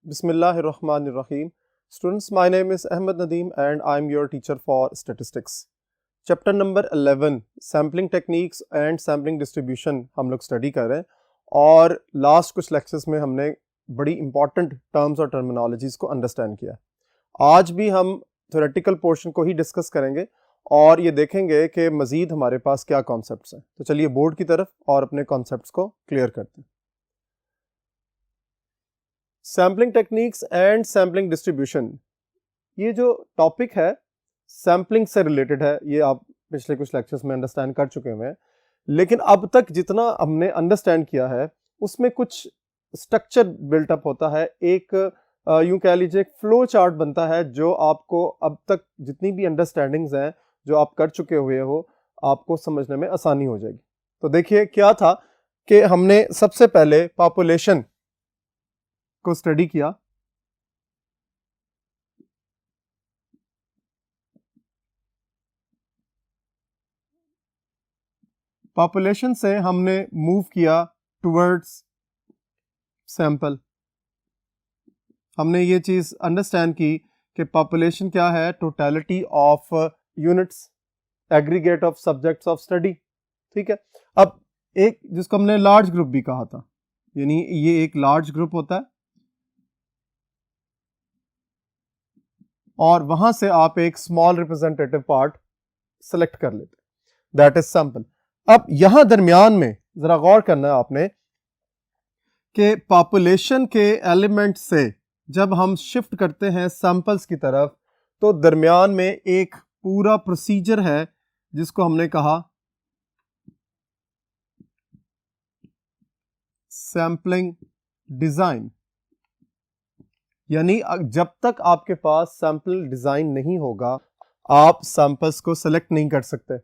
Bismillahirrahmanirrahim. Students, my name is Ahmed Nadeem and I am your teacher for statistics. Chapter number 11 sampling techniques and sampling distribution हम लोग study कर रहे हैं और last कुछ lectures में हमने बड़ी इंपॉर्टेंट टर्म्स और टर्मिनोलॉजीज़ को अंडरस्टैंड किया। आज भी हम थ्योरेटिकल पोर्शन को ही डिस्कस करेंगे और ये देखेंगे कि मज़ीद हमारे पास क्या कॉन्सेप्ट्स हैं। तो चलिए बोर्ड की तरफ और अपने कॉन्सेप्ट्स को क्लियर करते हैं। Sampling techniques and sampling distribution, ये जो टॉपिक है सैम्पलिंग से रिलेटेड है। ये आप पिछले कुछ लेक्चर्स में अंडरस्टैंड कर चुके हैं, लेकिन अब तक जितना हमने अंडरस्टैंड किया है उसमें कुछ स्ट्रक्चर बिल्टअप होता है। एक यूं कह लीजिए एक फ्लो चार्ट बनता है जो आपको अब तक जितनी भी अंडरस्टैंडिंग्स हैं जो आप कर चुके हुए हो आपको समझने में आसानी हो जाएगी। तो देखिए क्या था कि हमने सबसे पहले पॉपुलेशन को स्टडी किया। पॉपुलेशन से हमने मूव किया टुवर्ड्स सैंपल। हमने ये चीज अंडरस्टैंड की कि पॉपुलेशन क्या है, totality of units, aggregate of subjects of study. ठीक है, अब एक जिसको हमने लार्ज ग्रुप भी कहा था, यानी ये एक लार्ज ग्रुप होता है और वहां से आप एक स्मॉल रिप्रेजेंटेटिव पार्ट सेलेक्ट कर लेते, दैट इज सैंपल। अब यहां दरमियान में जरा गौर करना है आपने कि पॉपुलेशन के एलिमेंट से जब हम शिफ्ट करते हैं सैंपल्स की तरफ तो दरमियान में एक पूरा प्रोसीजर है जिसको हमने कहा सैंपलिंग डिजाइन। यानी जब तक आपके पास सैंपल डिजाइन नहीं होगा आप सैंपल्स को सेलेक्ट नहीं कर सकते।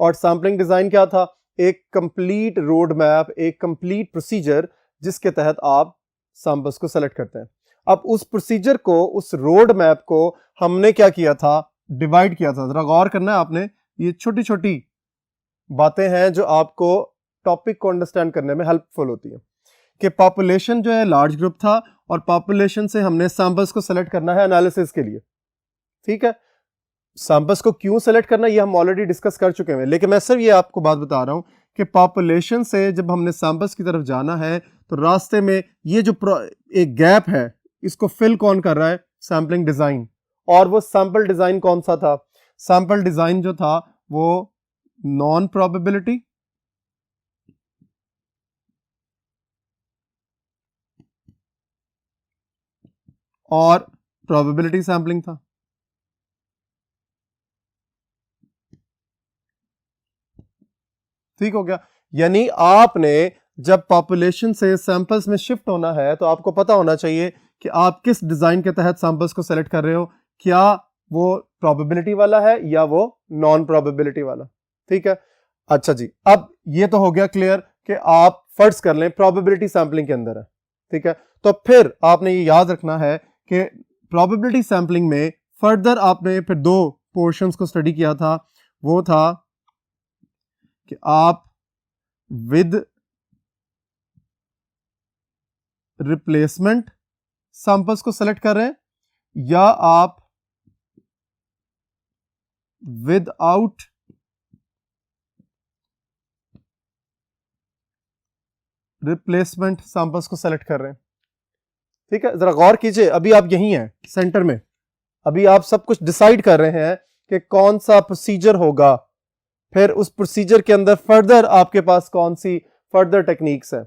और सैंपलिंग डिजाइन क्या था? एक कंप्लीट रोड मैप, एक कंप्लीट प्रोसीजर जिसके तहत आप सैंपल्स को सेलेक्ट करते हैं। अब उस प्रोसीजर को, उस रोड मैप को हमने क्या किया था? डिवाइड किया था। जरा गौर करना है आपने, ये छोटी छोटी बातें हैं जो आपको टॉपिक को अंडरस्टैंड करने में हेल्पफुल होती है। कि पॉपुलेशन जो है लार्ज ग्रुप था और पॉपुलेशन से हमने सैंपल्स को सेलेक्ट करना है एनालिसिस के लिए। ठीक है, सैंपल्स को क्यों सेलेक्ट करना ये हम ऑलरेडी डिस्कस कर चुके हैं, लेकिन मैं सिर्फ ये आपको बात बता रहा हूं कि पॉपुलेशन से जब हमने सैंपल्स की तरफ जाना है तो रास्ते में ये जो एक गैप है इसको फिल कौन कर रहा है? Sampling design. और वो सैंपल डिजाइन कौन सा था? सैंपल डिजाइन जो था वो नॉन प्रोबेबिलिटी और प्रोबेबिलिटी सैंपलिंग था। ठीक हो गया। यानी आपने जब पॉपुलेशन से सैंपल्स में शिफ्ट होना है तो आपको पता होना चाहिए कि आप किस डिजाइन के तहत सैंपल्स को सेलेक्ट कर रहे हो, क्या वो प्रोबेबिलिटी वाला है या वो नॉन प्रोबेबिलिटी वाला। ठीक है, अच्छा जी, अब ये तो हो गया क्लियर कि आप फर्ज कर लें प्रोबेबिलिटी सैंपलिंग के अंदर है। ठीक है, तो फिर आपने ये याद रखना है कि प्रोबेबिलिटी सैंपलिंग में फर्दर आपने फिर दो पोर्शंस को स्टडी किया था। वो था कि आप विद रिप्लेसमेंट सैंपल्स को सेलेक्ट कर रहे हैं या आप विदाउट रिप्लेसमेंट सैंपल्स को सेलेक्ट कर रहे हैं। ठीक है, जरा गौर कीजिए, अभी आप यही हैं सेंटर में, अभी आप सब कुछ डिसाइड कर रहे हैं कि कौन सा प्रोसीजर होगा, फिर उस प्रोसीजर के अंदर फर्दर आपके पास कौन सी फर्दर टेक्निक्स है।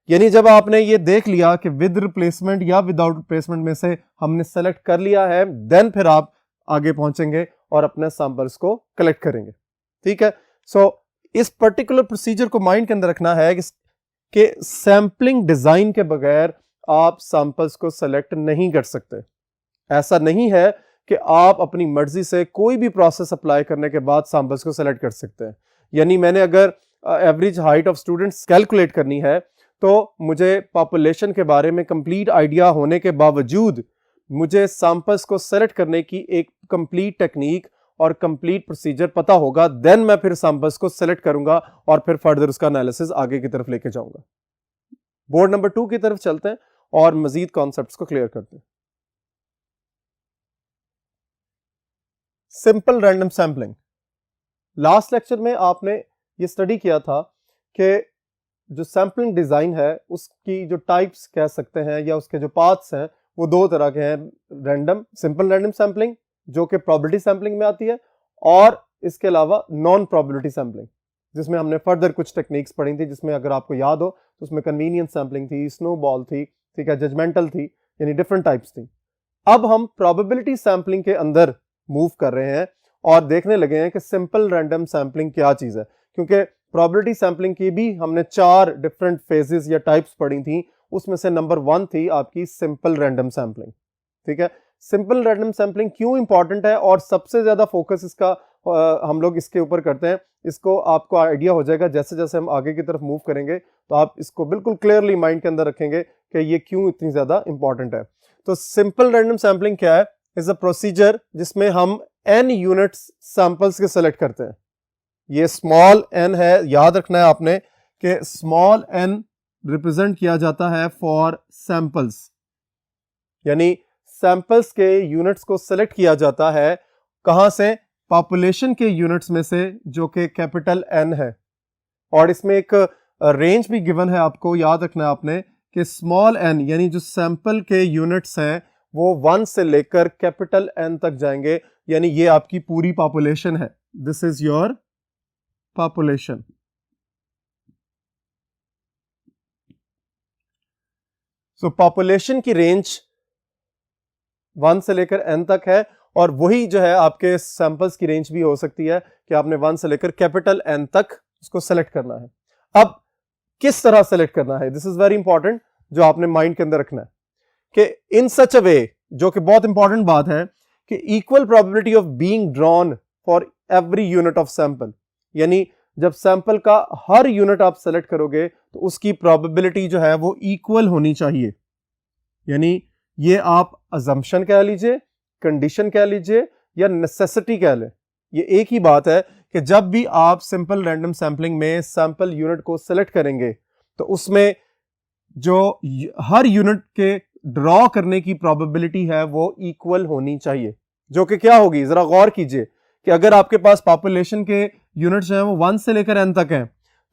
यानी जब आपने ये देख लिया कि विद रिप्लेसमेंट या विदाउट रिप्लेसमेंट में से हमने सेलेक्ट कर लिया है, देन फिर आप आगे पहुंचेंगे और अपने सैंपल्स को कलेक्ट करेंगे। ठीक है, सो इस पर्टिकुलर प्रोसीजर को माइंड के अंदर रखना है कि सैंपलिंग डिजाइन के बगैर आप सैंपल्स को सेलेक्ट नहीं कर सकते। ऐसा नहीं है कि आप अपनी मर्जी से कोई भी प्रोसेस अप्लाई करने के बाद सैंपल्स को सेलेक्ट कर सकते हैं। यानी मैंने अगर average height of students calculate करनी है तो मुझे पॉपुलेशन के बारे में कंप्लीट आइडिया होने के बावजूद मुझे सैंपल्स को सेलेक्ट करने की एक कंप्लीट टेक्निक और कंप्लीट प्रोसीजर पता होगा, देन मैं फिर सैंपल्स को सेलेक्ट करूंगा और फिर फर्दर उसका एनालिसिस आगे की तरफ लेके जाऊंगा। बोर्ड नंबर 2 की तरफ चलते हैं और मजीद कॉन्सेप्ट्स को क्लियर करते हैं। Simple random sampling, last lecture में आपने ये स्टडी किया था कि जो सैम्पलिंग डिजाइन है उसकी जो टाइप्स कह सकते हैं या उसके जो पाथ्स हैं वो दो तरह के हैं, रैंडम सिंपल रैंडम सैम्पलिंग जो कि प्रोबेबिलिटी सैम्पलिंग में आती है, और इसके अलावा नॉन प्रोबेबिलिटी सैम्पलिंग जिसमें हमने फर्दर कुछ टेक्निक्स पढ़ी थी, जिसमें अगर आपको याद हो तो उसमें कन्वीनियंस सैम्पलिंग थी, स्नोबॉल थी, ठीक है, जजमेंटल थी, यानी डिफरेंट टाइप्स थी। अब हम प्रोबेबिलिटी सैम्पलिंग के अंदर मूव कर रहे हैं और देखने लगे हैं कि सिंपल रैंडम सैम्पलिंग क्या चीज है, क्योंकि प्रोबेबिलिटी सैम्पलिंग की भी हमने 4 डिफरेंट फेजेस या टाइप्स पढ़ी थी, उसमें से नंबर 1 थी आपकी सिंपल रैंडम सैम्पलिंग। ठीक है, सिंपल रैंडम सैम्पलिंग क्यों इंपॉर्टेंट है और सबसे ज्यादा फोकस इसका हम लोग इसके ऊपर करते हैं, इसको आपको आइडिया हो जाएगा जैसे जैसे हम आगे की तरफ मूव करेंगे, तो आप इसको बिल्कुल क्लियरली माइंड के अंदर रखेंगे कि ये क्यों इतनी ज्यादा इंपॉर्टेंट है। तो सिंपल रैंडम सैम्पलिंग क्या है? इज अ प्रोसीजर जिसमें हम n यूनिट्स सैंपल्स के सेलेक्ट करते हैं। ये स्मॉल n है, याद रखना है आपने कि स्मॉल n रिप्रेजेंट किया जाता है फॉर सैंपल्स, यानी सैंपल्स के यूनिट्स को सेलेक्ट किया जाता है कहां से? पॉपुलेशन के यूनिट्स में से, जो कि कैपिटल N है, और इसमें एक रेंज भी गिवन है, आपको याद रखना है आपने कि स्मॉल n यानी जो सैंपल के यूनिट्स हैं वो 1 से लेकर कैपिटल N तक जाएंगे, यानी ये आपकी पूरी पॉपुलेशन है। This is your population. So population की रेंज 1 से लेकर n तक है, और वही जो है आपके सैंपल्स की रेंज भी हो सकती है कि आपने 1 से लेकर कैपिटल N तक उसको सेलेक्ट करना है। अब किस तरह सेलेक्ट करना है, दिस इज वेरी इंपॉर्टेंट, जो आपने माइंड के अंदर रखना है कि इन सच अ वे, जो कि बहुत इंपॉर्टेंट बात है, कि equal probability of being drawn for every unit of sample, यानी जब सैंपल का हर यूनिट आप सेलेक्ट करोगे तो उसकी प्रोबेबिलिटी जो है वो इक्वल होनी चाहिए। यानी ये आप अजम्पशन कह लीजिए, कंडीशन कह लीजिए, या नेसेसिटी कह लें, ये एक ही बात है कि जब भी आप सिंपल रैंडम सैंपलिंग में सैंपल यूनिट को सेलेक्ट करेंगे तो उसमें जो हर यूनिट के ड्रॉ करने की प्रोबेबिलिटी है वो इक्वल होनी चाहिए, जो कि क्या होगी, जरा गौर कीजिए कि अगर आपके पास पॉपुलेशन के यूनिट्स हैं वो 1 से लेकर n तक हैं,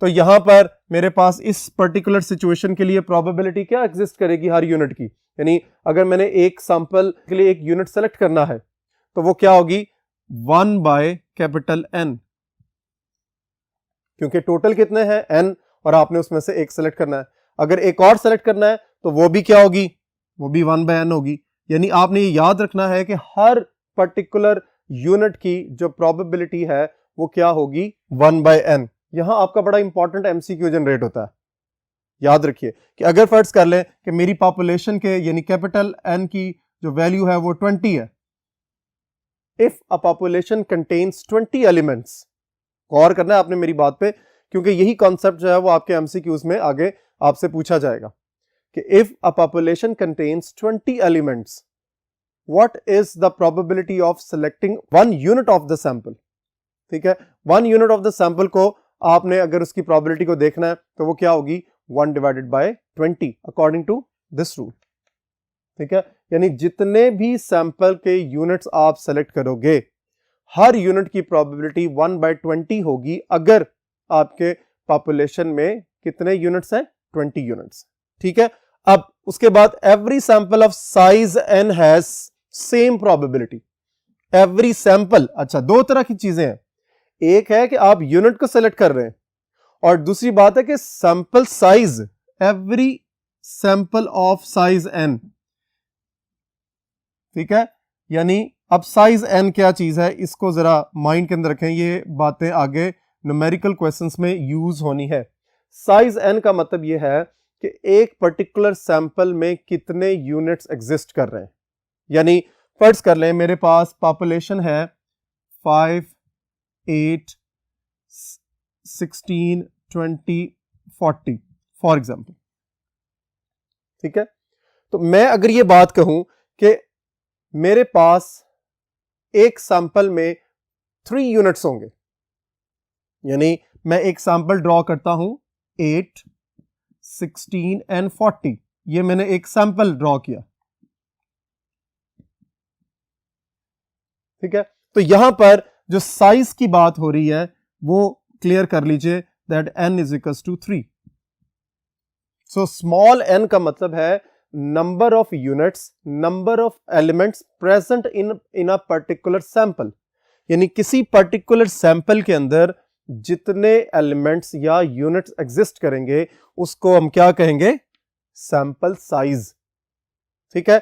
तो यहां पर मेरे पास इस पर्टिकुलर सिचुएशन के लिए प्रोबेबिलिटी क्या एग्जिस्ट करेगी हर यूनिट की, यानी अगर मैंने एक सैंपल के लिए एक यूनिट सेलेक्ट करना है तो वो क्या होगी, 1 बाय कैपिटल N, क्योंकि टोटल कितने हैं n, और आपने उसमें से एक सेलेक्ट करना है। अगर एक और सेलेक्ट करना है तो वो भी क्या होगी, वो भी 1 बाय n होगी। यानी आपने ये याद रखना है कि हर पर्टिकुलर यूनिट की जो प्रोबेबिलिटी है वो क्या होगी, 1 बाय n। यहां आपका बड़ा इंपॉर्टेंट एमसीक्यू जनरेट होता है। याद रखिए कि अगर फर्ज कर लें कि मेरी पॉपुलेशन के यानी कैपिटल N की जो वैल्यू है वो 20 है, if a population contains 20 elements, गौर करना है आपने मेरी बात पे, क्योंकि यही कॉन्सेप्ट जो है वो आपके एमसीक्यूज में आगे आपसे पूछा जाएगा कि if a population contains 20 elements, what is the probability of selecting 1 unit of the sample. ठीक है, 1 यूनिट ऑफ द सैंपल को आपने अगर उसकी प्रोबेबिलिटी को देखना है तो वो क्या होगी, 1 divided by 20 according to this rule. ठीक है, यानी जितने भी सैंपल के यूनिट्स आप सेलेक्ट करोगे हर यूनिट की प्रोबेबिलिटी 1 बाय 20 होगी, अगर आपके पॉपुलेशन में कितने यूनिट्स हैं, 20 यूनिट्स। ठीक है, अब उसके बाद every sample of size n has same probability. Every sample, अच्छा दो तरह की चीजें हैं, एक है कि आप यूनिट को सेलेक्ट कर रहे हैं, और दूसरी बात है कि sample size, every sample of size n। ठीक है, यानी अब साइज n क्या चीज है, इसको जरा माइंड के अंदर रखें, ये बातें आगे न्यूमेरिकल क्वेश्चंस में यूज होनी है। साइज n का मतलब ये है कि एक पर्टिकुलर सैंपल में कितने यूनिट्स एग्जिस्ट कर रहे हैं। यानी फर्ज कर लें मेरे पास पॉपुलेशन है 5, 8, 16, 20, 40 फॉर एग्जाम्पल। ठीक है, तो मैं अगर ये बात कहूं कि मेरे पास एक सैंपल में 3 यूनिट्स होंगे, यानी मैं एक सैंपल ड्रॉ करता हूं 8, 16 एंड 40, ये मैंने एक सैंपल ड्रॉ किया, ठीक है। तो यहां पर जो साइज की बात हो रही है वो क्लियर कर लीजिए, that n is equal to 3। So small n का मतलब है number of units, number of elements present in a particular sample, यानी किसी पर्टिकुलर सैंपल के अंदर जितने एलिमेंट्स या यूनिट्स एग्जिस्ट करेंगे उसको हम क्या कहेंगे, सैंपल साइज, ठीक है।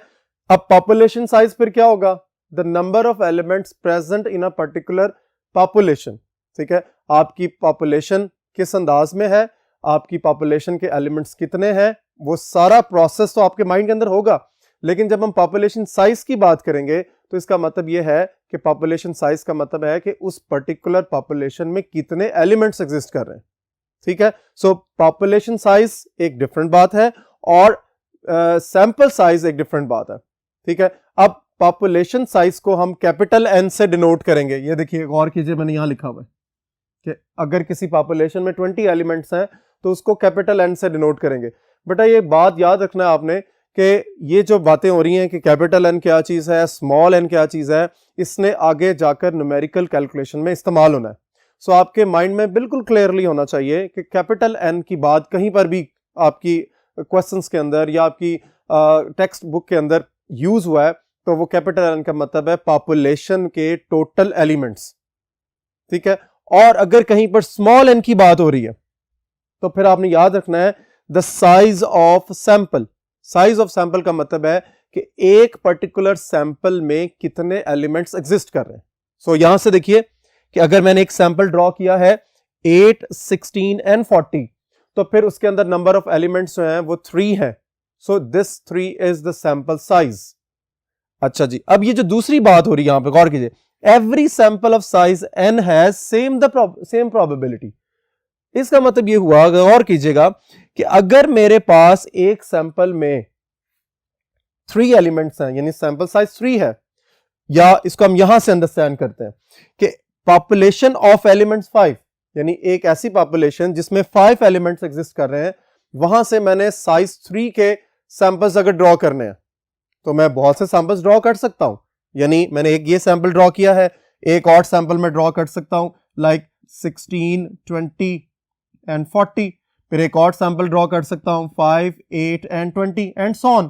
अब पॉपुलेशन साइज फिर क्या होगा, the number of elements present in a particular population, ठीक है। आपकी पॉपुलेशन किस अंदाज में है, आपकी पॉपुलेशन के एलिमेंट्स कितने हैं, वो सारा प्रोसेस तो आपके माइंड के अंदर होगा, लेकिन जब हम पॉपुलेशन साइज की बात करेंगे तो इसका मतलब यह है कि पॉपुलेशन साइज का मतलब है कि उस पर्टिकुलर पॉपुलेशन में कितने एलिमेंट्स एग्जिस्ट कर रहे हैं, ठीक है। सो पॉपुलेशन साइज एक डिफरेंट बात है और सैंपल साइज एक डिफरेंट बात है, ठीक है। अब पॉपुलेशन साइज को हम कैपिटल N से डिनोट करेंगे, ये देखिए गौर कीजिए, मैंने यहां लिखा हुआ है कि अगर किसी पॉपुलेशन में 20 एलिमेंट्स हैं तो उसको कैपिटल N से डिनोट करेंगे। बेटा ये बात याद रखना है आपने कि ये जो बातें हो रही हैं कि कैपिटल N क्या चीज है, स्मॉल n क्या चीज है, इसने आगे जाकर न्यूमेरिकल कैलकुलेशन में इस्तेमाल होना है। सो आपके माइंड में बिल्कुल क्लियरली होना चाहिए कि कैपिटल N की बात कहीं पर भी आपकी क्वेश्चंस के अंदर या आपकी टेक्स्ट बुक के अंदर यूज हुआ है तो वो कैपिटल N का मतलब है पॉपुलेशन के टोटल एलिमेंट्स, ठीक है। और अगर कहीं पर स्मॉल n की बात हो रही है तो फिर आपने याद रखना है the size of sample. Size of sample का मतलब है कि एक पर्टिकुलर सैंपल में कितने एलिमेंट्स एग्जिस्ट कर रहे हैं। सो यहां से देखिए कि अगर मैंने एक सैंपल ड्रॉ किया है 8, 16 एंड 40, तो फिर उसके अंदर नंबर ऑफ एलिमेंट्स जो हैं वो 3 हैं। So this 3 is the sample size. अच्छा जी, अब ये जो दूसरी बात हो रही है यहां पे गौर कीजिए, every sample of size n has same probability. इसका मतलब ये हुआ, गौर कीजिएगा कि अगर मेरे पास एक सैंपल में 3 एलिमेंट्स हैं यानी सैंपल साइज 3 है, या इसको हम यहां से अंडरस्टैंड करते हैं कि पॉपुलेशन ऑफ एलिमेंट्स 5, यानी एक ऐसी पॉपुलेशन जिसमें 5 एलिमेंट्स एग्जिस्ट कर रहे हैं, वहां से मैंने साइज 3 के सैंपल्स अगर ड्रॉ करने हैं तो मैं बहुत से सैंपल्स ड्रॉ कर सकता हूं। यानी मैंने एक ये सैंपल ड्रॉ किया है, एक और सैंपल में ड्रॉ कर सकता हूं लाइक 16, 20 एंड 40, फिर एक और सैंपल ड्रॉ कर सकता हूं 5, 8 एंड 20 एंड सो ऑन।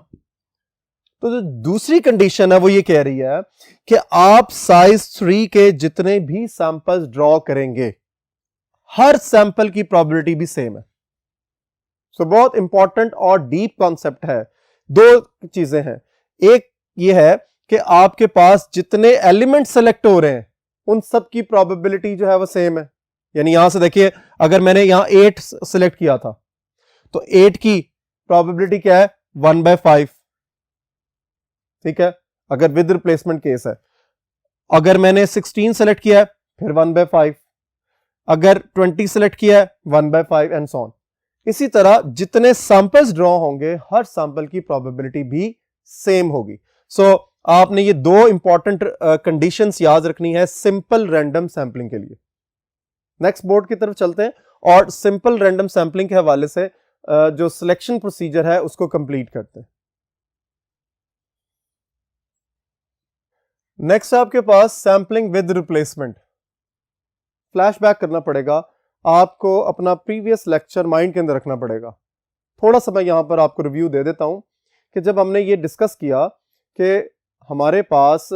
तो जो दूसरी कंडीशन है वो ये कह रही है कि आप साइज 3 के जितने भी सैंपल्स ड्रॉ करेंगे हर सैंपल की प्रोबेबिलिटी भी सेम है। सो बहुत इंपॉर्टेंट और डीप कॉन्सेप्ट है। दो चीजें हैं, एक ये है कि आपके पास जितने एलिमेंट सेलेक्ट हो रहे हैं उन सब की प्रोबेबिलिटी जो है वो सेम है। यानी यहां से देखिए, अगर मैंने यहां 8 सिलेक्ट किया था तो 8 की प्रोबेबिलिटी क्या है, 1/5, ठीक है, अगर विद रिप्लेसमेंट केस है। अगर मैंने 16 सेलेक्ट किया है फिर 1/5, अगर 20 सेलेक्ट किया है 1/5 एंड सो ऑन। इसी तरह जितने सैंपल्स ड्रॉ होंगे हर सैंपल की प्रोबेबिलिटी भी सेम होगी। सो आपने ये दो इंपॉर्टेंट कंडीशंस याद रखनी है सिंपल रैंडम सैंपलिंग के लिए। नेक्स्ट बोर्ड की तरफ चलते हैं और सिंपल रैंडम सैंपलिंग के हवाले से जो सिलेक्शन प्रोसीजर है उसको कंप्लीट करते हैं। नेक्स्ट आपके पास सैंपलिंग विद रिप्लेसमेंट। फ्लैशबैक करना पड़ेगा आपको, अपना प्रीवियस लेक्चर माइंड के अंदर रखना पड़ेगा। थोड़ा सा मैं यहां पर आपको रिव्यू दे देता हूं कि जब हमने ये डिस्कस किया कि हमारे पास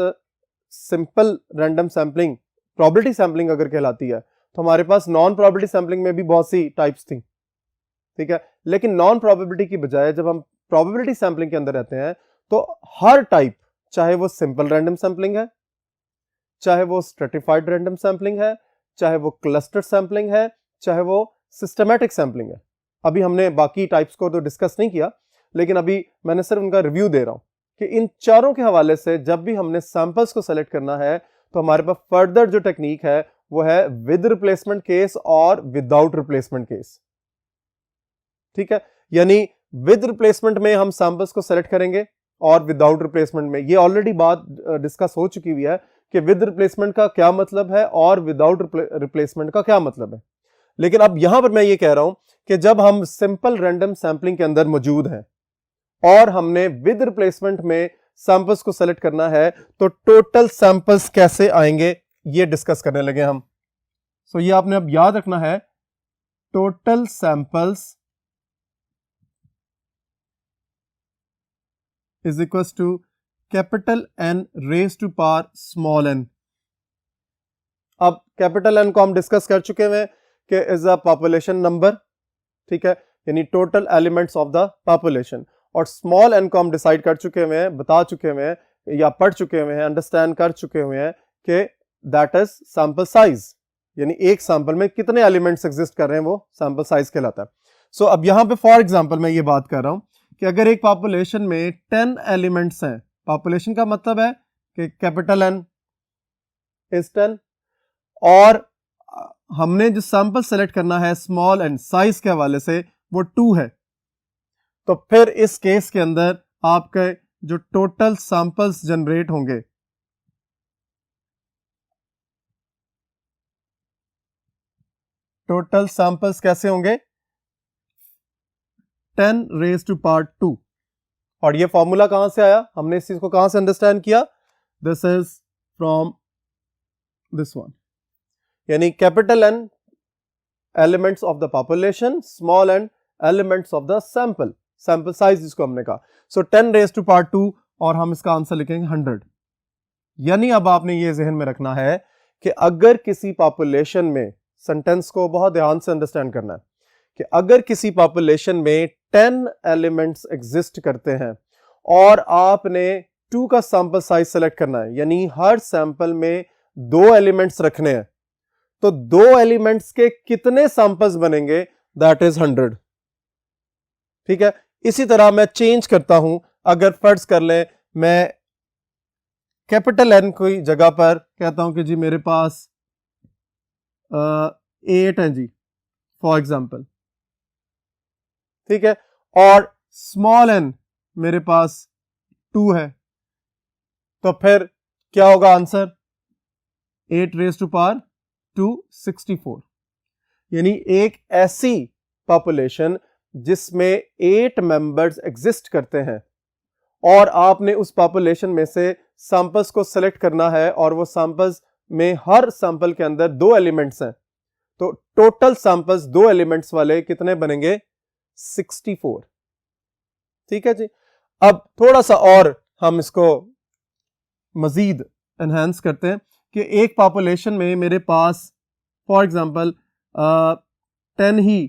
simple random sampling probability sampling अगर कहलाती है तो हमारे पास नॉन प्रोबेबिलिटी सैंपलिंग में भी बहुत सी टाइप्स थी, ठीक है। लेकिन नॉन प्रोबेबिलिटी की बजाय जब हम प्रोबेबिलिटी सैंपलिंग के अंदर रहते हैं तो हर टाइप, चाहे वो सिंपल रैंडम सैंपलिंग है, चाहे वो स्ट्रेटिफाइड रैंडम सैंपलिंग है, चाहे वो क्लस्टर सैंपलिंग है, चाहे वो सिस्टमैटिक सैंपलिंग है। अभी हमने बाकी टाइप्स को तो डिस्कस नहीं किया, लेकिन अभी मैंने सिर्फ उनका रिव्यू दे रहा हूं कि इन चारों के हवाले से जब भी हमने सैंपल्स को सेलेक्ट करना है तो हमारे पास फर्दर जो टेक्निक है वो है विद रिप्लेसमेंट केस और विदाउट रिप्लेसमेंट केस, ठीक है। यानी विद रिप्लेसमेंट में हम सैंपल्स को सेलेक्ट करेंगे और विदाउट रिप्लेसमेंट में, ये ऑलरेडी बात डिस्कस हो चुकी हुई है कि विद रिप्लेसमेंट का क्या मतलब है और विदाउट रिप्लेसमेंट का क्या मतलब है। लेकिन अब यहां पर मैं ये कह रहा हूं कि जब हम सिंपल रैंडम सैंपलिंग के अंदर मौजूद हैं और हमने विद रिप्लेसमेंट में सैंपल्स को सेलेक्ट करना है, तो टोटल सैंपल्स कैसे आएंगे ये डिस्कस करने लगे हम। सो ये आपने अब याद रखना है, total samples is equal to capital N raise to power small n। अब कैपिटल N को हम डिस्कस कर चुके हैं कि इज अ पॉपुलेशन नंबर, ठीक है, यानी total elements of the population. और स्मॉल n को हम डिसाइड कर चुके हुए हैं, बता चुके हुए हैं या पढ़ चुके हुए हैं, अंडरस्टैंड कर चुके हुए हैं कि दैट इज सैंपल साइज, यानी एक सैंपल में कितने एलिमेंट्स एग्जिस्ट कर रहे हैं वो सैंपल साइज कहलाता है। सो अब यहां पे फॉर एग्जांपल मैं ये बात कर रहा हूं कि अगर एक पॉपुलेशन में 10 एलिमेंट्स हैं, पॉपुलेशन का मतलब है कि कैपिटल N इज 10, और हमने जो सैंपल सेलेक्ट करना है स्मॉल n साइज के हवाले से वो 2 है, तो फिर इस केस के अंदर आपके जो टोटल सैंपल्स जनरेट होंगे, टोटल सैंपल्स कैसे होंगे, 10 रेज टू पावर 2। और ये फॉर्मूला कहां से आया, हमने इस चीज को कहां से अंडरस्टैंड किया, this is from this one, यानी capital N elements of the population, small n elements of the sample, sample size जिसको हमने कहा। सो 10 रेज टू पावर 2 और हम इसका आंसर लिखेंगे 100। यानी अब आपने ये जहन में रखना है कि अगर किसी पॉपुलेशन में, सेंटेंस को बहुत ध्यान से अंडरस्टैंड करना है, कि अगर किसी पॉपुलेशन में 10 एलिमेंट्स एग्जिस्ट करते हैं और आपने 2 का सैंपल साइज सेलेक्ट करना है, यानी हर सैंपल में 2 एलिमेंट्स रखने हैं, तो 2 एलिमेंट्स के कितने सैंपल्स बनेंगे, दैट इज 100। ठीक है, इसी तरह मैं चेंज करता हूं, अगर फर्ज कर ले मैं कैपिटल N की जगह पर कहता हूं कि जी मेरे पास 8 है जी फॉर एग्जांपल, ठीक है, और स्मॉल n मेरे पास 2 है, तो फिर क्या होगा आंसर, 8 रेज टू पावर 264। यानी एक ऐसी पॉपुलेशन जिसमें 8 मेंबर्स एग्जिस्ट करते हैं और आपने उस पॉपुलेशन में से सैंपल्स को सेलेक्ट करना है, और वो सैंपल्स में हर सैंपल के अंदर 2 एलिमेंट्स हैं, तो टोटल सैंपल्स 2 एलिमेंट्स वाले कितने बनेंगे, 64। ठीक है जी। अब थोड़ा सा और हम इसको मजीद एनहांस करते हैं कि एक पॉपुलेशन में मेरे पास फॉर एग्जांपल 10 ही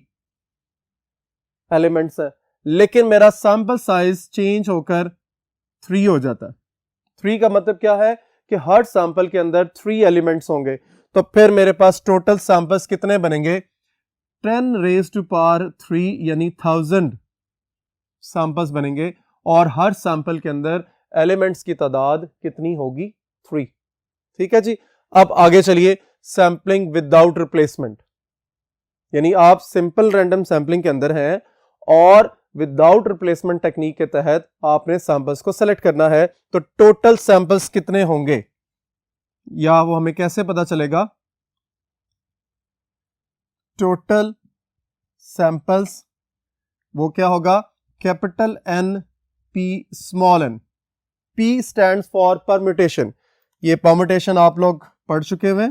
एलिमेंट्स है, लेकिन मेरा सैंपल साइज चेंज होकर 3 हो जाता है। 3 का मतलब क्या है कि हर सैंपल के अंदर 3 एलिमेंट्स होंगे, तो फिर मेरे पास टोटल सैंपल्स कितने बनेंगे, 10 रेज टू पावर 3 यानी 1000 सैंपल्स बनेंगे, और हर सैंपल के अंदर एलिमेंट्स की तादाद कितनी होगी, 3। ठीक है जी। अब आगे चलिए, सैंपलिंग विदाउट रिप्लेसमेंट, यानी आप सिंपल रैंडम सैंपलिंग के अंदर हैं और विदाउट रिप्लेसमेंट टेक्निक के तहत आपने सैंपल्स को सेलेक्ट करना है, तो टोटल सैंपल्स कितने होंगे, या वो हमें कैसे पता चलेगा, टोटल सैंपल्स वो क्या होगा, capital N P small n, P stands for permutation. ये परम्यूटेशन आप लोग पढ़ चुके हुए,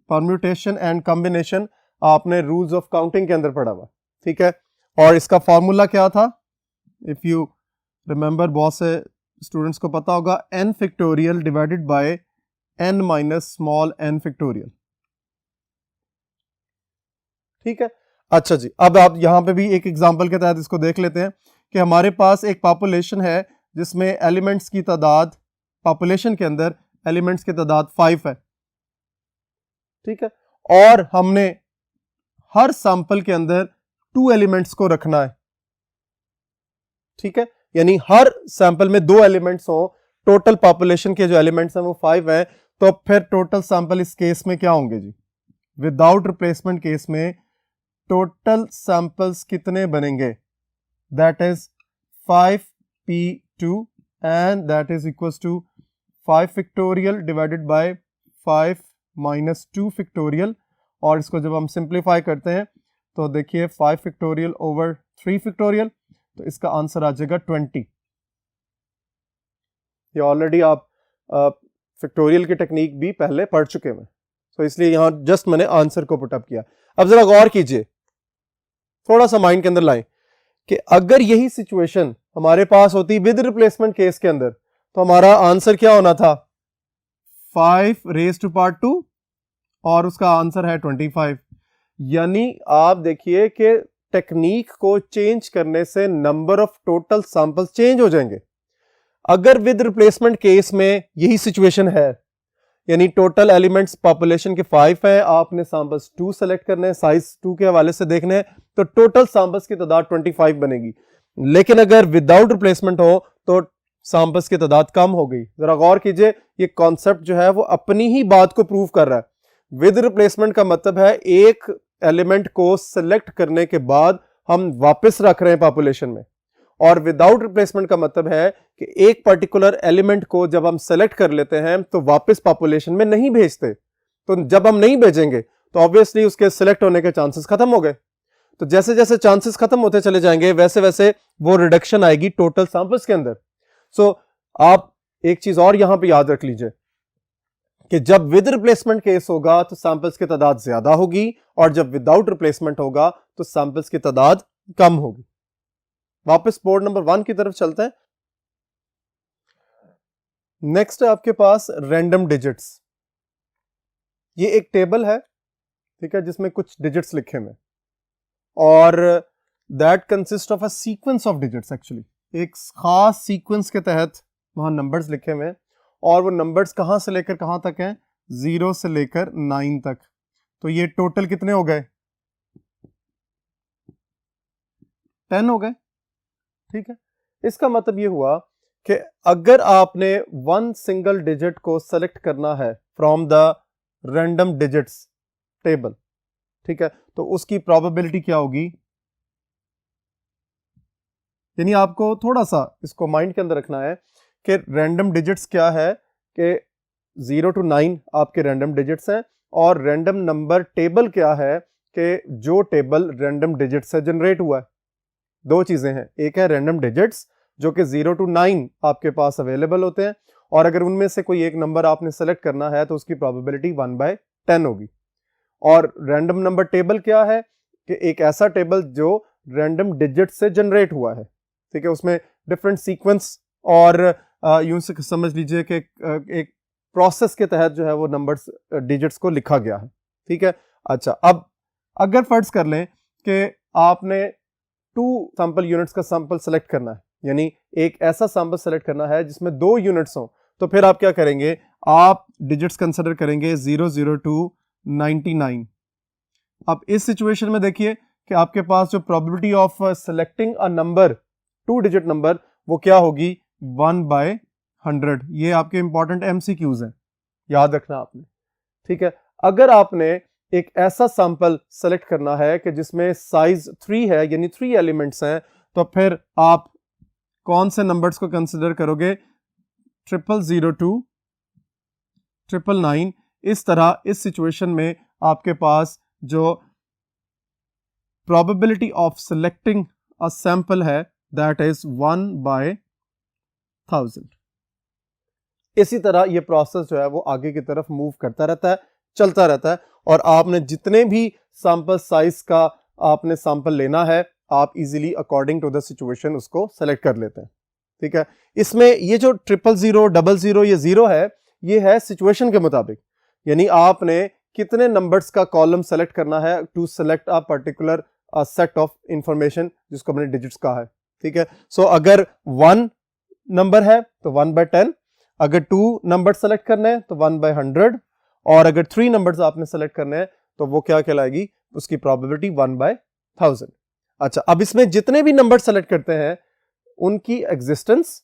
परम्यूटेशन एंड कॉम्बिनेशन आपने रूल्स ऑफ काउंटिंग के अंदर पढ़ा हुआ, ठीक है। और इसका फॉर्मूला क्या था, इफ यू रिमेंबर, बहुत से स्टूडेंट्स को पता होगा, n factorial divided bye n minus small n factorial. ठीक है, अच्छा जी। अब आप यहां पे भी एक एग्जांपल के तहत इसको देख लेते हैं कि हमारे पास एक पॉपुलेशन है जिसमें एलिमेंट्स की तादाद, पॉपुलेशन के अंदर एलिमेंट्स की तादाद 5 है, ठीक है, और हमने हर सैंपल के अंदर 2 एलिमेंट्स को रखना है, ठीक है, यानी हर सैंपल में 2 एलिमेंट्स हो, टोटल पॉपुलेशन के जो एलिमेंट्स हैं वो 5 हैं, तो फिर टोटल सैंपल इस केस में क्या होंगे जी, विदाउट रिप्लेसमेंट केस में टोटल सैंपल्स कितने बनेंगे, that is 5p2 and that is equals to 5 factorial divided by 5 -2 factorial, और इसको जब हम सिंप्लीफाई करते हैं तो देखिए 5 फैक्टोरियल ओवर 3 फैक्टोरियल, तो इसका आंसर आ जाएगा 20। ये ऑलरेडी आप फैक्टोरियल की टेक्निक भी पहले पढ़ चुके हैं, तो इसलिए यहां जस्ट मैंने आंसर को पुटअप किया। अब जरा गौर कीजिए, थोड़ा सा माइंड के अंदर लाएं कि अगर यही सिचुएशन हमारे पास होती विद रिप्लेसमेंट केस के अंदर, तो हमारा आंसर क्या होना था, 5 रेज टू पावर 2, और उसका आंसर है 25। यानी आप देखिए कि टेक्निक को चेंज करने से number of total samples change हो जाएंगे। अगर विद रिप्लेसमेंट केस में यही सिचुएशन है, यानी टोटल एलिमेंट्स पॉपुलेशन के 5 है, आपने सैंपल्स 2 सेलेक्ट करने हैं, साइज 2 के हवाले से देखने हैं, तो टोटल सैंपल्स की तादाद 25 बनेगी। लेकिन अगर विदाउट रिप्लेसमेंट हो तो सैंपल्स की तादाद कम हो गई। जरा गौर कीजिए, ये कॉन्सेप्ट जो है वो अपनी ही बात को प्रूव कर रहा है। विद रिप्लेसमेंट का मतलब है एक एलिमेंट को सिलेक्ट करने के बाद हम वापस रख रहे हैं पॉपुलेशन में, और विदाउट रिप्लेसमेंट का मतलब है कि एक पर्टिकुलर एलिमेंट को जब हम सेलेक्ट कर लेते हैं तो वापस पॉपुलेशन में नहीं भेजते। तो जब हम नहीं भेजेंगे तो ऑब्वियसली उसके सिलेक्ट होने के चांसेस खत्म हो गए। तो जैसे जैसे चांसेस खत्म होते चले जाएंगे वैसे वैसे वो रिडक्शन आएगी टोटल सैंपल्स के अंदर। सो आप एक चीज और यहां पे याद रख लीजिए कि जब विद रिप्लेसमेंट केस होगा तो सैंपल्स की तादाद ज्यादा होगी, और जब विदाउट रिप्लेसमेंट होगा तो सैंपल्स की तादाद कम होगी। वापस बोर्ड नंबर 1 की तरफ चलते हैं। नेक्स्ट है आपके पास रैंडम डिजिट्स। ये एक टेबल है, ठीक है, जिसमें कुछ डिजिट्स लिखे हुए, और that consist of a sequence of digits. Actually एक खास सीक्वेंस के तहत वहां नंबर्स लिखे हुए हैं, और वो नंबर्स कहां से लेकर कहां तक हैं, 0 से लेकर 9 तक। तो ये टोटल कितने हो गए, 10 हो गए, ठीक है। इसका मतलब ये हुआ कि अगर आपने वन सिंगल डिजिट को सेलेक्ट करना है from the random digits table, ठीक है, तो उसकी प्रोबेबिलिटी क्या होगी, यानी आपको थोड़ा सा इसको माइंड के अंदर रखना है कि रैंडम डिजिट्स क्या है, कि 0 to 9 आपके रैंडम डिजिट्स हैं, और रैंडम नंबर टेबल क्या है कि जो टेबल रैंडम डिजिट से जनरेट हुआ है। दो चीजें हैं, एक है रैंडम डिजिट्स जो कि 0 to 9 आपके पास अवेलेबल होते हैं, और अगर उनमें से कोई एक नंबर आपने सेलेक्ट करना है तो उसकी प्रोबेबिलिटी 1/10 होगी। और रैंडम नंबर टेबल क्या है कि एक ऐसा टेबल जो रैंडम डिजिट से जनरेट हुआ है, ठीक है, उसमें डिफरेंट सीक्वेंस और यूं से समझ लीजिए कि एक प्रोसेस के तहत जो है वो नंबर्स डिजिट्स को लिखा गया है, ठीक है। अच्छा, अब अगर फर्ज कर लें कि आपने 2 सैंपल यूनिट्स का सैंपल सेलेक्ट करना है, यानी एक ऐसा सैंपल सेलेक्ट करना है जिसमें 2 यूनिट्स हों, तो फिर आप क्या करेंगे, आप डिजिट्स कंसिडर करेंगे 0 to 99। अब इस सिचुएशन में देखिए कि आपके पास जो probability of selecting a number 2 digit number वो क्या होगी, 1/100। ये आपके इंपॉर्टेंट MCQs हैं, याद रखना आपने, ठीक है। अगर आपने एक ऐसा सैंपल सेलेक्ट करना है कि जिसमें साइज 3 है, यानी 3 एलिमेंट्स हैं, तो फिर आप कौन से नंबर्स को कंसिडर करोगे, 000 to 999। इस तरह इस सिचुएशन में आपके पास जो probability of selecting a sample है दैट इज 1/1000। इसी तरह ये प्रोसेस जो है वो आगे की तरफ मूव करता रहता है, चलता रहता है, और आपने जितने भी सैंपल साइज का आपने सैंपल लेना है आप easily according to the situation उसको सेलेक्ट कर लेते हैं, ठीक है। इसमें ये जो 000, 00 ये 0 है, ये है सिचुएशन के मुताबिक, यानी आपने कितने नंबर्स का कॉलम सेलेक्ट करना है to select a particular set of information जिसको हमने डिजिट्स कहा है, ठीक है। सो अगर 1 नंबर है तो 1/10, अगर 2 नंबर सेलेक्ट करने हैं तो 1/100, और अगर 3 नंबर्स आपने सेलेक्ट करने हैं तो वो क्या कहलाएगी, उसकी प्रोबेबिलिटी 1/1000। अच्छा, अब इसमें जितने भी नंबर सेलेक्ट करते हैं उनकी एग्जिस्टेंस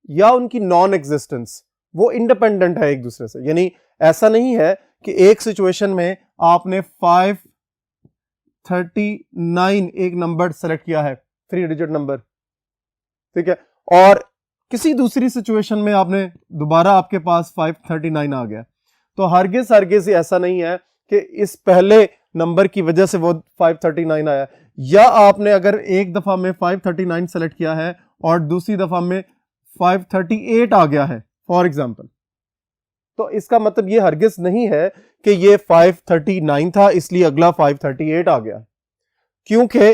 या उनकी नॉन एग्जिस्टेंस वो इंडिपेंडेंट है एक दूसरे से, यानी ऐसा नहीं है कि एक सिचुएशन में आपने 539 एक नंबर सेलेक्ट किया है, 3 डिजिट नंबर, ठीक है, और किसी दूसरी सिचुएशन में आपने दोबारा आपके पास 539 आ गया, तो हरगिज ऐसा नहीं है कि इस पहले नंबर की वजह से वो 539 आया, या आपने अगर एक दफा में 539 सेलेक्ट किया है और दूसरी दफा में 538 आ गया है फॉर एग्जांपल, तो इसका मतलब ये हरगिज नहीं है कि ये 539 था इसलिए अगला 538 आ गया, क्योंकि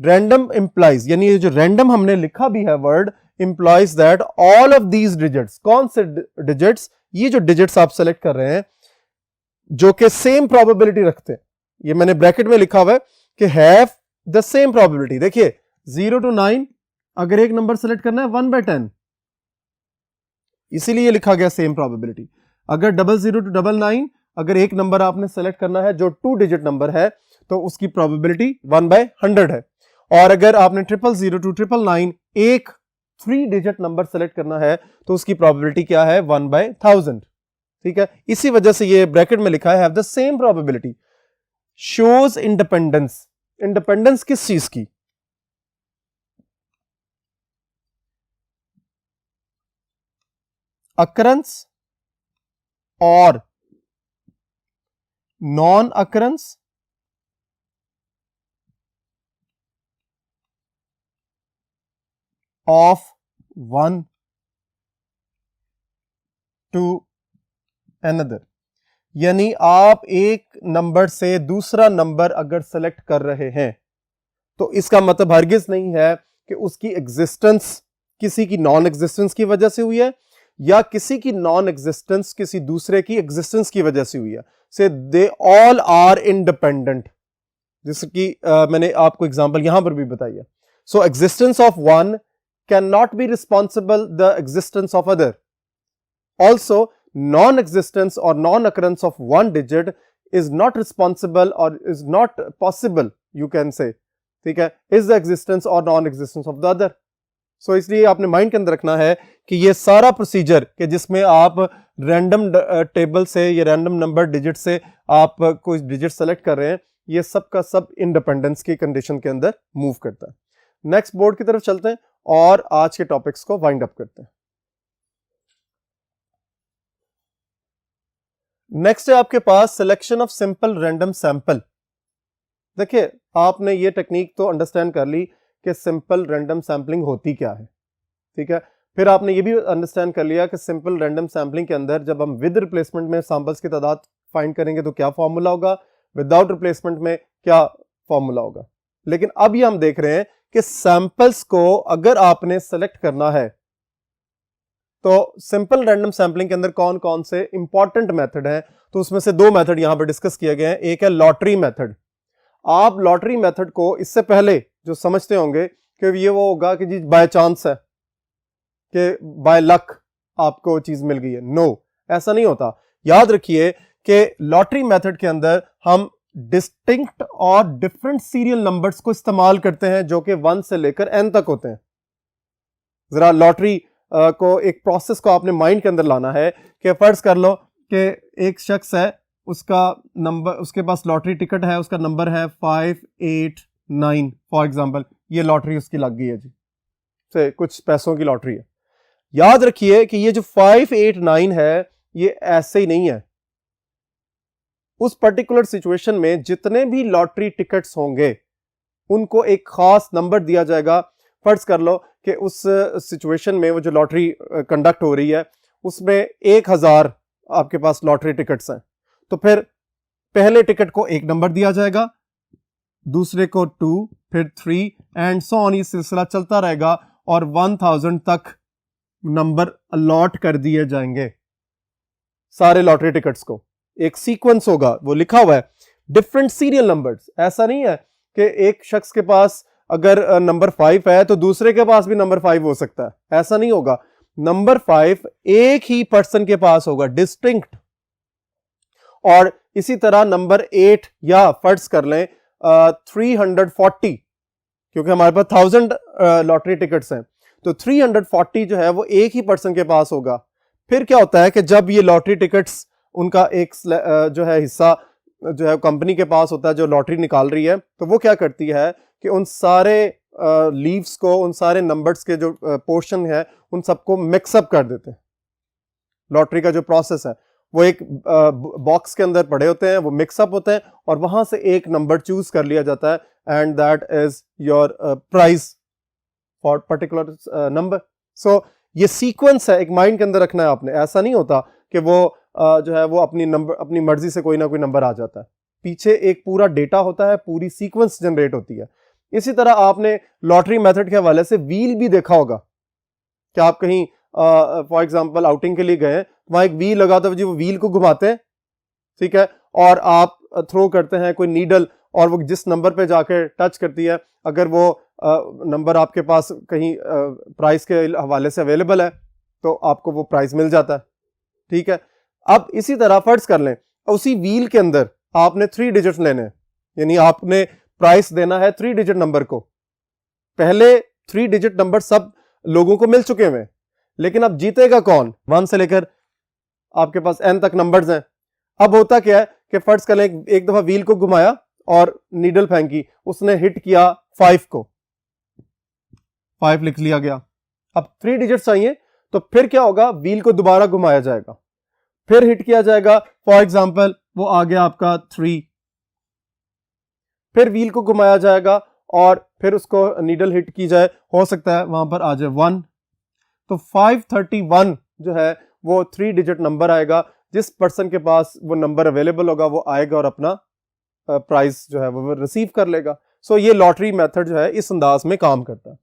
रैंडम इंप्लाइज, यानी ये जो रैंडम हमने लिखा भी है word, implies that all of these digits, कौन से डिजिट्स, ये जो डिजिट्स आप सेलेक्ट कर रहे हैं जो कि सेम प्रोबेबिलिटी रखते हैं, ये मैंने ब्रैकेट में लिखा हुआ है कि हैव द सेम प्रोबेबिलिटी। देखिए 0 to 9 अगर एक नंबर सेलेक्ट करना है 1/10, इसीलिए लिखा गया सेम प्रोबेबिलिटी। अगर 00 to 99 अगर एक नंबर आपने सेलेक्ट करना है जो 2 डिजिट नंबर है तो उसकी प्रोबेबिलिटी 1/100 है। और अगर आपने 000 to 999 एक 3 डिजिट नंबर सेलेक्ट करना है तो उसकी प्रोबेबिलिटी क्या है, 1/1000। ठीक है, इसी वजह से ये ब्रैकेट में लिखा है have the same probability. Shows independence, independence किस चीज की, अकरेंस और non occurrence of one two another. यानी आप एक नंबर से दूसरा नंबर अगर सेलेक्ट कर रहे हैं तो इसका मतलब हरगिज नहीं है कि उसकी एग्जिस्टेंस किसी की नॉन एग्जिस्टेंस की वजह से हुई है या किसी की नॉन एग्जिस्टेंस किसी दूसरे की एग्जिस्टेंस की वजह से हुई है। से दे ऑल आर इंडिपेंडेंट, जैसे कि मैंने आपको एग्जांपल यहां पर भी बताई है। So existence of one can not be responsible the existence of other. Also non-existence or non-occurrence of one digit is not responsible or is not possible, you can say, ठीक है, is the existence or non-existence of the other. So इसलिए आपने mind के अंदर रखना है कि ये सारा प्रोसीजर कि जिसमें आप रैंडम टेबल से या रैंडम नंबर डिजिट से आप कोई डिजिट सेलेक्ट कर रहे हैं, ये सब का सब इंडिपेंडेंस की कंडीशन के अंदर मूव करता है। नेक्स्ट बोर्ड की तरफ चलते हैं और आज के टॉपिक्स को वाइंड अप करते हैं। नेक्स्ट है आपके पास selection of simple random sample. देखिए आपने ये टेक्निक तो अंडरस्टैंड कर ली कि सिंपल रैंडम सैंपलिंग होती क्या है, ठीक है। फिर आपने ये भी अंडरस्टैंड कर लिया कि सिंपल रैंडम सैंपलिंग के अंदर जब हम विद रिप्लेसमेंट में सैंपल्स की तादाद फाइंड करेंगे तो क्या फॉर्मूला होगा, विदाउट रिप्लेसमेंट में क्या फॉर्मूला होगा। लेकिन अब ये हम देख रहे हैं कि सैंपल्स को अगर आपने सेलेक्ट करना है तो सिंपल रैंडम सैंपलिंग के अंदर कौन कौन से इंपॉर्टेंट मेथड हैं, तो उसमें से दो मेथड यहां पर डिस्कस किए गए हैं। एक है लॉटरी मेथड। आप लॉटरी मेथड को इससे पहले जो समझते होंगे कि ये वो होगा कि जी बाय चांस है कि बाय लक आपको चीज मिल गई है। नो, ऐसा नहीं होता। याद रखिए कि लॉटरी मेथड के अंदर हम डिस्टिंक्ट और डिफरेंट सीरियल नंबर्स को इस्तेमाल करते हैं जो कि 1 से लेकर n तक होते हैं। जरा लॉटरी को एक प्रोसेस को आपने माइंड के अंदर लाना है कि फर्ज कर लो कि एक शख्स है, उसका नंबर, उसके पास लॉटरी टिकट है, उसका नंबर है 589 फॉर एग्जांपल, ये लॉटरी उसकी लग गई है जी, से कुछ पैसों की लॉटरी है। याद रखिए कि ये जो 589 है ये ऐसे ही नहीं है। उस पर्टिकुलर सिचुएशन में जितने भी लॉटरी टिकट्स होंगे उनको एक खास नंबर दिया जाएगा। फर्ज कर लो कि उस सिचुएशन में वो जो लॉटरी कंडक्ट हो रही है उसमें 1000 आपके पास लॉटरी टिकट्स हैं, तो फिर पहले टिकट को एक नंबर दिया जाएगा, दूसरे को 2, फिर 3 एंड सो ऑन, ये सिलसिला चलता रहेगा और 1000 तक नंबर अलॉट कर दिए जाएंगे सारे लॉटरी टिकट्स को। एक सीक्वेंस होगा, वो लिखा हुआ है डिफरेंट सीरियल नंबर्स। ऐसा नहीं है कि एक शख्स के पास अगर नंबर 5 है तो दूसरे के पास भी नंबर 5 हो सकता है, ऐसा नहीं होगा। नंबर 5 एक ही पर्सन के पास होगा, डिस्टिंक्ट। और इसी तरह नंबर 8 या फर्ज कर लें 340, क्योंकि हमारे पास 1000 लॉटरी टिकट्स हैं तो 340 जो है वो एक ही पर्सन के पास होगा। फिर क्या होता है कि जब ये लॉटरी टिकट्स उनका एक जो है हिस्सा जो है कंपनी के पास होता है जो लॉटरी निकाल रही है, तो वो क्या करती है कि उन सारे लीव्स को, उन सारे नंबर्स के जो पोर्शन है उन सबको मिक्सअप कर देते हैं। लॉटरी का जो प्रोसेस है वो एक बॉक्स के अंदर पड़े होते हैं, वो मिक्सअप होते हैं और वहां से एक नंबर चूज कर लिया जाता है and that is your price for particular number. So ये सीक्वेंस है, एक माइंड के अंदर रखना है आपने। ऐसा नहीं होता कि वो जो है वो अपनी मर्जी से कोई ना कोई नंबर आ जाता है, पीछे एक पूरा डेटा होता है, पूरी सीक्वेंस जनरेट होती है। इसी तरह आपने लॉटरी मेथड के हवाले से व्हील भी देखा होगा कि आप कहीं फॉर एग्जांपल आउटिंग के लिए गए, वहां एक व्हील लगा था जी, वो व्हील को घुमाते हैं, ठीक है, और आप थ्रो करते हैं कोई नीडल और वो जिस नंबर पे जाके टच करती है, अगर वो नंबर आपके पास कहीं प्राइस के हवाले से अवेलेबल है तो आपको वो प्राइस मिल जाता है, ठीक है। अब इसी तरह फर्ज कर लें उसी व्हील के अंदर आपने 3 डिजिट्स लेने हैं, यानी आपने प्राइस देना है 3 डिजिट नंबर को। पहले 3 डिजिट नंबर सब लोगों को मिल चुके हुए, लेकिन अब जीतेगा कौन? 1 से लेकर आपके पास n तक नंबर्स हैं। अब होता क्या है कि फर्ज कर लें एक दफा व्हील को घुमाया और नीडल फेंकी, उसने हिट किया 5 को, 5 लिख लिया गया। अब 3 डिजिट चाहिए, तो फिर क्या होगा? व्हील को दोबारा घुमाया जाएगा, फिर हिट किया जाएगा, फॉर एग्जांपल वो आ गया आपका 3, फिर व्हील को घुमाया जाएगा और फिर उसको नीडल हिट की जाए, हो सकता है वहां पर आ जाए 1। तो 531 जो है वो 3 डिजिट नंबर आएगा। जिस पर्सन के पास वो नंबर अवेलेबल होगा वो आएगा और अपना प्राइस जो है वो रिसीव कर लेगा। सो ये लॉटरी मेथड जो है इस अंदाज में काम करता है।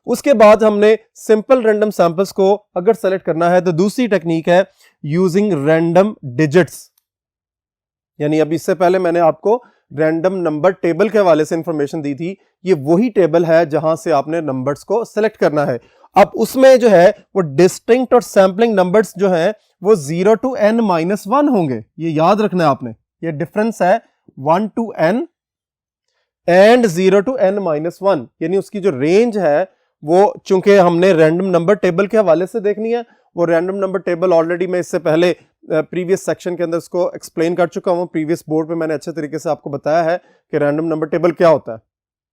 उसके बाद हमने सिंपल रैंडम सैंपल्स को अगर सेलेक्ट करना है तो दूसरी टेक्निक है यूजिंग रैंडम डिजिट्स। यानी अभी इससे पहले मैंने आपको रैंडम नंबर टेबल के हवाले से इंफॉर्मेशन दी थी, ये वही टेबल है जहां से आपने नंबर्स को सेलेक्ट करना है। अब उसमें जो है वो डिस्टिंक्ट और सैंपलिंग नंबर्स जो है वो 0 to n-1 होंगे, ये याद रखना है आपने। ये डिफरेंस है 1 to n and 0 to n-1, यानी उसकी जो रेंज है वो चूंकि हमने रैंडम नंबर टेबल के हवाले से देखनी है, वो रैंडम नंबर टेबल ऑलरेडी मैं इससे पहले प्रीवियस सेक्शन के अंदर उसको एक्सप्लेन कर चुका हूं। प्रीवियस बोर्ड पे मैंने अच्छे तरीके से आपको बताया है कि रैंडम नंबर टेबल क्या होता है।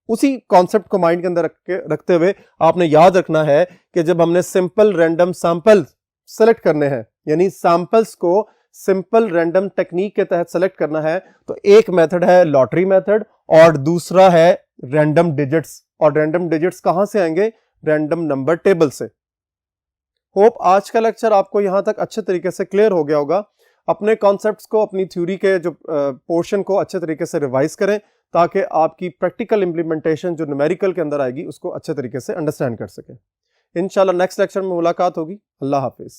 उसी कॉन्सेप्ट को माइंड के अंदर रखते हुए आपने याद रखना है कि जब हमने सिंपल रैंडम सैंपल सेलेक्ट करने हैं, यानी सैंपल्स को सिंपल रैंडम टेक्निक के तहत सेलेक्ट करना है, तो एक मेथड है लॉटरी मेथड और दूसरा है रैंडम डिजिट्स। और रैंडम डिजिट्स कहां से आएंगे? रैंडम नंबर टेबल से। होप आज का लेक्चर आपको यहां तक अच्छे तरीके से क्लियर हो गया होगा। अपने कॉन्सेप्ट्स को, अपनी थ्योरी के जो पोर्शन को अच्छे तरीके से रिवाइज करें ताकि आपकी प्रैक्टिकल इंप्लीमेंटेशन जो न्यूमेरिकल के अंदर आएगी उसको अच्छे तरीके से अंडरस्टैंड कर सकें। इंशाल्लाह नेक्स्ट लेक्चर में मुलाकात होगी। अल्लाह हाफिज।